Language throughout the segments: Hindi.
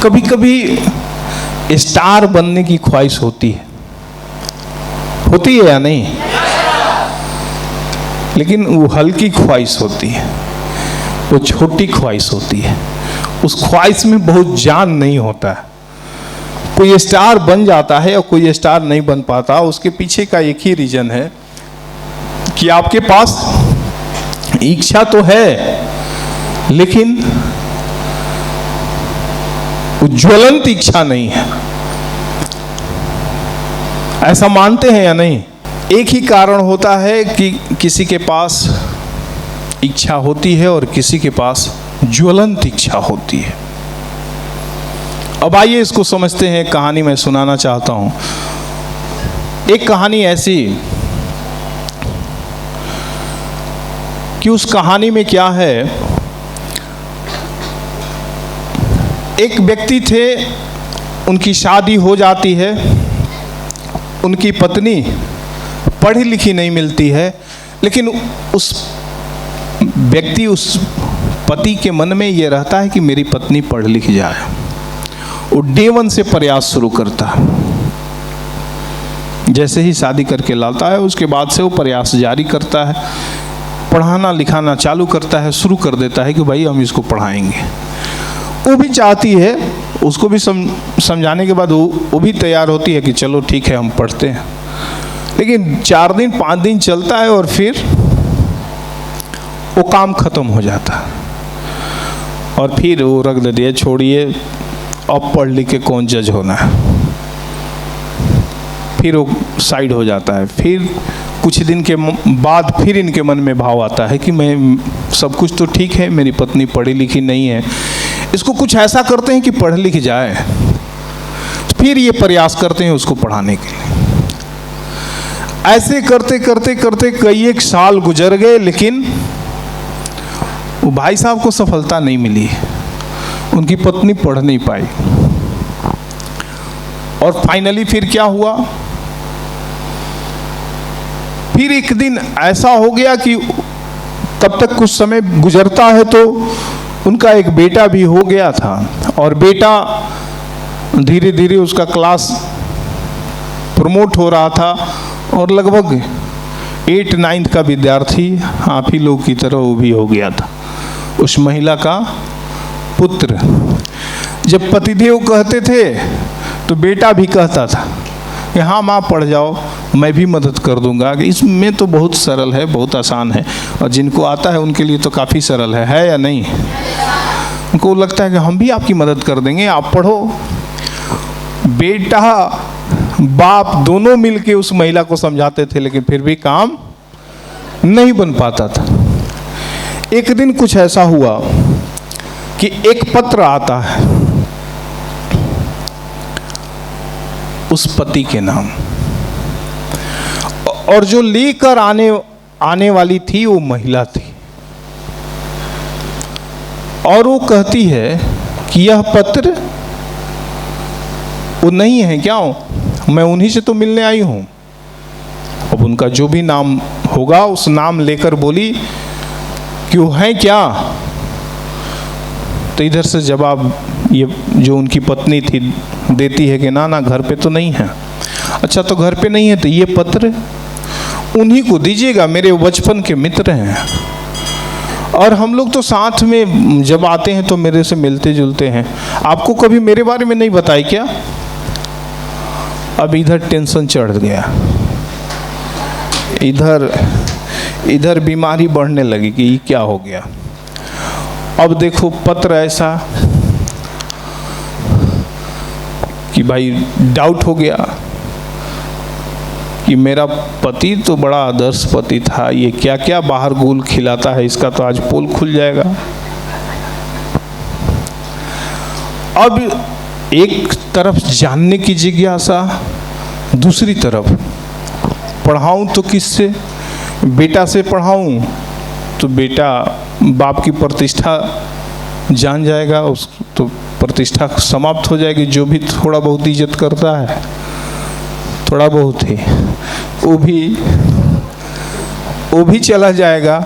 कभी कभी स्टार बनने की ख्वाहिश होती है या नहीं? लेकिन वो हल्की ख्वाहिश होती है, वो छोटी ख्वाहिश होती है। उस ख्वाहिश में बहुत जान नहीं होता है। कोई स्टार बन जाता है और कोई स्टार नहीं बन पाता। उसके पीछे का एक ही रीजन है कि आपके पास इच्छा तो है, लेकिन ज्वलंत इच्छा नहीं है। ऐसा मानते हैं या नहीं? एक ही कारण होता है कि किसी के पास इच्छा होती है और किसी के पास ज्वलंत इच्छा होती है। अब आइए इसको समझते हैं। कहानी मैं सुनाना चाहता हूं। एक कहानी ऐसी कि उस कहानी में क्या है, एक व्यक्ति थे, उनकी शादी हो जाती है, उनकी पत्नी पढ़ी लिखी नहीं मिलती है, लेकिन उस व्यक्ति, उस पति के मन में ये रहता है कि मेरी पत्नी पढ़ लिख जाए। वो डे वन से प्रयास शुरू करता है। जैसे ही शादी करके लाता है उसके बाद से वो प्रयास जारी करता है, पढ़ाना लिखाना चालू करता है, शुरू कर देता है कि भाई हम इसको पढ़ाएंगे। वो भी चाहती है, उसको भी समझाने के बाद वो भी तैयार होती है कि चलो ठीक है हम पढ़ते हैं। लेकिन 4 दिन 5 दिन चलता है और फिर वो काम खत्म हो जाता है और फिर वो रख देती है, छोड़िए अब पढ़ लिख के कौन जज होना है। फिर वो साइड हो जाता है। फिर कुछ दिन के बाद फिर इनके मन में भाव आता है कि मैं सब कुछ तो ठीक है, मेरी पत्नी पढ़ी लिखी नहीं है, इसको कुछ ऐसा करते हैं कि पढ़ लिख जाए। फिर ये प्रयास करते हैं उसको पढ़ाने के लिए। ऐसे करते करते करते कई एक साल गुजर गए, लेकिन वो भाई साहब को सफलता नहीं मिली। उनकी पत्नी पढ़ नहीं पाई। और फाइनली फिर क्या हुआ, फिर एक दिन ऐसा हो गया कि तब तक कुछ समय गुजरता है तो उनका एक बेटा भी हो गया था। और बेटा धीरे धीरे उसका क्लास प्रमोट हो रहा था और लगभग 8-9 का विद्यार्थी आप ही लोग की तरह वो भी हो गया था, उस महिला का पुत्र। जब पतिदेव कहते थे तो बेटा भी कहता था कि हाँ माँ पढ़ जाओ, मैं भी मदद कर दूंगा। इसमें तो बहुत सरल है, बहुत आसान है, और जिनको आता है उनके लिए तो काफ़ी सरल है या नहीं? उनको लगता है कि हम भी आपकी मदद कर देंगे, आप पढ़ो। बेटा बाप दोनों मिलके उस महिला को समझाते थे, लेकिन फिर भी काम नहीं बन पाता था। एक दिन कुछ ऐसा हुआ कि एक पत्र आता है उस पति के नाम, और जो लेकर आने वाली थी वो महिला थी। और वो कहती है कि यह पत्र वो नहीं है क्या, मैं उन्हीं से तो मिलने आई हूं। अब उनका जो भी नाम होगा उस नाम लेकर बोली कि वो है क्या। तो इधर से जवाब ये जो उनकी पत्नी थी देती है कि ना ना घर पे तो नहीं है। अच्छा तो घर पे नहीं है तो ये पत्र उन्हीं को दीजिएगा, मेरे बचपन के मित्र हैं और हम लोग तो साथ में जब आते हैं तो मेरे से मिलते जुलते हैं। आपको कभी मेरे बारे में नहीं बताया क्या? अब इधर टेंशन चढ़ गया, इधर बीमारी बढ़ने लगी कि ये क्या हो गया। अब देखो पत्र ऐसा कि भाई डाउट हो गया कि मेरा पति तो बड़ा आदर्श पति था, ये क्या क्या बाहर गुल खिलाता है, इसका तो आज पोल खुल जाएगा। अब एक तरफ जानने की जिज्ञासा, दूसरी तरफ पढ़ाऊं तो किससे? बेटा से पढ़ाऊं तो बेटा बाप की प्रतिष्ठा जान जाएगा, उस तो प्रतिष्ठा समाप्त हो जाएगी। जो भी थोड़ा बहुत इज्जत करता है, थोड़ा बहुत ही, वो भी चला जाएगा।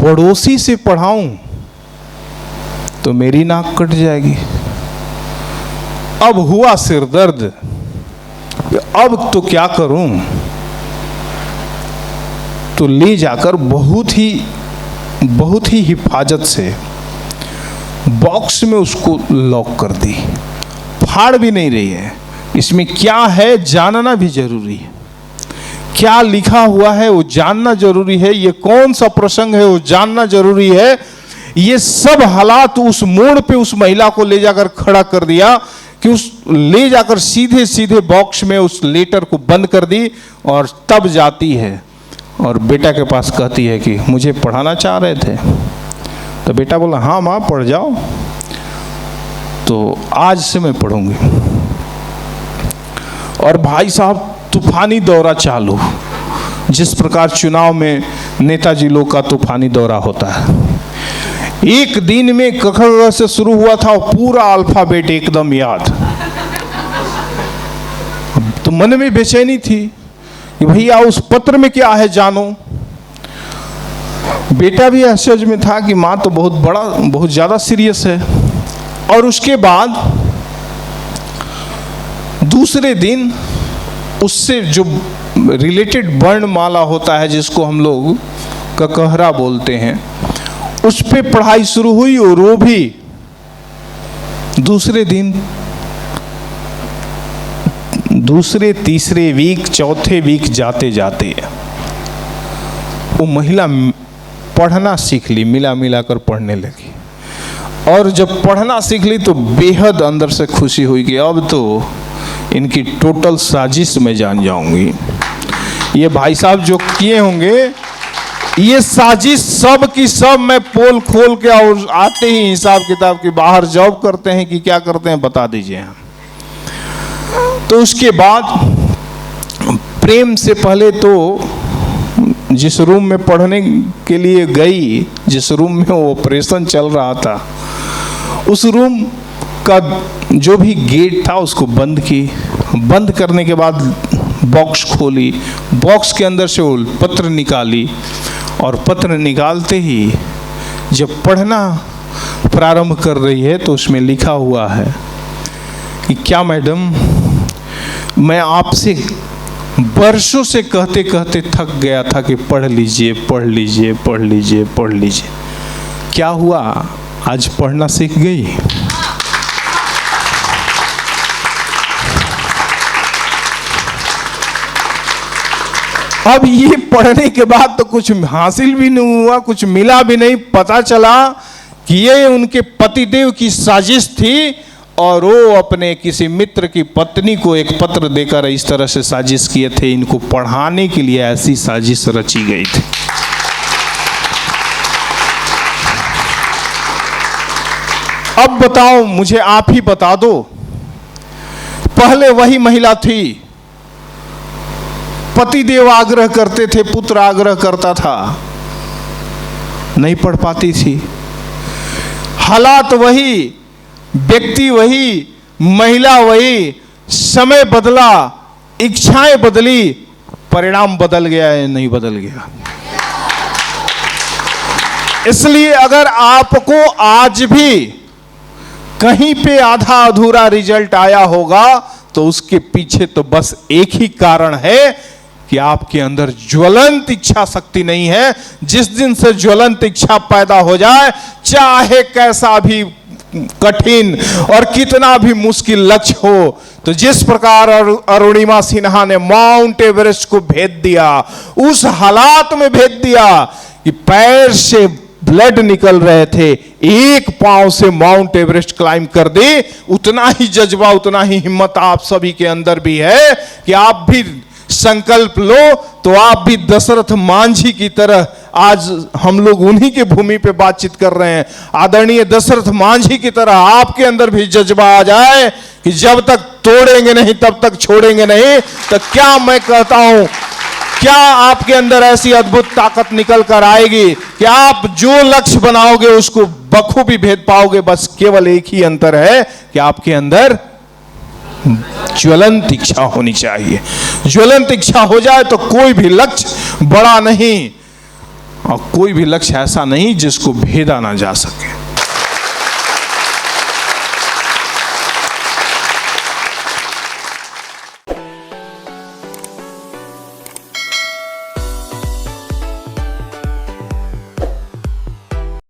पड़ोसी से पढ़ाऊं तो मेरी नाक कट जाएगी। अब हुआ सिर दर्द, अब तो क्या करूं। तो ले जाकर बहुत ही हिफाजत से बॉक्स में उसको लॉक कर दी। फाड़ भी नहीं रही है, इसमें क्या है जानना भी जरूरी है, क्या लिखा हुआ है वो जानना जरूरी है, ये कौन सा प्रसंग है वो जानना जरूरी है। ये सब हालात उस मोड़ पे उस महिला को ले जाकर खड़ा कर दिया कि उस ले जाकर सीधे सीधे बॉक्स में उस लेटर को बंद कर दी और तब जाती है और बेटा के पास कहती है कि मुझे पढ़ाना चाह रहे थे। तो बेटा बोला हाँ माँ पढ़ जाओ। तो आज से मैं पढ़ूंगी। और भाई साहब तूफानी दौरा चालू, जिस प्रकार चुनाव में नेताजी लोग का तूफानी दौरा होता है। एक दिन में क से शुरू हुआ था और पूरा अल्फाबेट एकदम याद। तो मन में बेचैनी थी कि भैया उस पत्र में क्या है जानो। बेटा भी आश्चर्य में था कि माँ तो बहुत ज्यादा सीरियस है। और उसके बाद दूसरे दिन उससे जो रिलेटेड वर्णमाला होता है, जिसको हम लोग ककहरा बोलते हैं, उस पे पढ़ाई शुरू हुई। और वो भी दूसरे दिन, दूसरे तीसरे वीक चौथे वीक जाते जाते वो महिला पढ़ना सीख ली, मिला कर पढ़ने लगी। और जब पढ़ना सीख ली तो बेहद अंदर से खुशी हुई कि अब तो इनकी टोटल साजिश में जान जाऊंगी। ये भाई साहब जो किए होंगे ये साजिश सब की सब मैं पोल खोल के और आते ही हिसाब किताब की बाहर जॉब करते हैं कि क्या करते हैं बता दीजिए। तो उसके बाद प्रेम से पहले तो जिस रूम में पढ़ने के लिए गई, जिस रूम में वो ऑपरेशन चल रहा था, उस रूम का जो भी गेट था उसको बंद की। बंद करने के बाद बॉक्स खोली, बॉक्स के अंदर से वो पत्र निकाली। और पत्र निकालते ही जब पढ़ना प्रारंभ कर रही है तो उसमें लिखा हुआ है कि क्या मैडम, मैं आपसे वर्षों से कहते कहते थक गया था कि पढ़ लीजिए पढ़ लीजिए पढ़ लीजिए पढ़ लीजिए। क्या हुआ, आज पढ़ना सीख गई। अब ये पढ़ने के बाद तो कुछ हासिल भी नहीं हुआ, कुछ मिला भी नहीं। पता चला कि ये उनके पतिदेव की साजिश थी और वो अपने किसी मित्र की पत्नी को एक पत्र देकर इस तरह से साजिश किए थे। इनको पढ़ाने के लिए ऐसी साजिश रची गई थी। अब बताओ, मुझे आप ही बता दो, पहले वही महिला थी, पतिदेव आग्रह करते थे, पुत्र आग्रह करता था, नहीं पढ़ पाती थी। हालात वही, व्यक्ति वही, महिला वही, समय बदला, इच्छाएं बदली, परिणाम बदल गया है, नहीं बदल गया। इसलिए अगर आपको आज भी कहीं पे आधा अधूरा रिजल्ट आया होगा तो उसके पीछे तो बस एक ही कारण है कि आपके अंदर ज्वलंत इच्छा शक्ति नहीं है। जिस दिन से ज्वलंत इच्छा पैदा हो जाए, चाहे कैसा भी कठिन और कितना भी मुश्किल लक्ष्य हो, तो जिस प्रकार अरुणिमा सिन्हा ने माउंट एवरेस्ट को भेद दिया, उस हालात में भेद दिया कि पैर से ब्लड निकल रहे थे, एक पांव से माउंट एवरेस्ट क्लाइम कर दे, उतना ही जज्बा, उतना ही हिम्मत आप सभी के अंदर भी है कि आप भी संकल्प लो तो आप भी दशरथ मांझी की तरह, आज हम लोग उन्हीं के भूमि पे बातचीत कर रहे हैं, आदरणीय दशरथ मांझी की तरह आपके अंदर भी जज्बा आ जाए कि जब तक तोड़ेंगे नहीं तब तक छोड़ेंगे नहीं। तो क्या मैं कहता हूं, क्या आपके अंदर ऐसी अद्भुत ताकत निकल कर आएगी कि आप जो लक्ष्य बनाओगे उसको बखूबी भेद पाओगे। बस केवल एक ही अंतर है कि आपके अंदर ज्वलंत इच्छा होनी चाहिए। ज्वलंत इच्छा हो जाए तो कोई भी लक्ष्य बड़ा नहीं और कोई भी लक्ष्य ऐसा नहीं जिसको भेदा ना जा सके।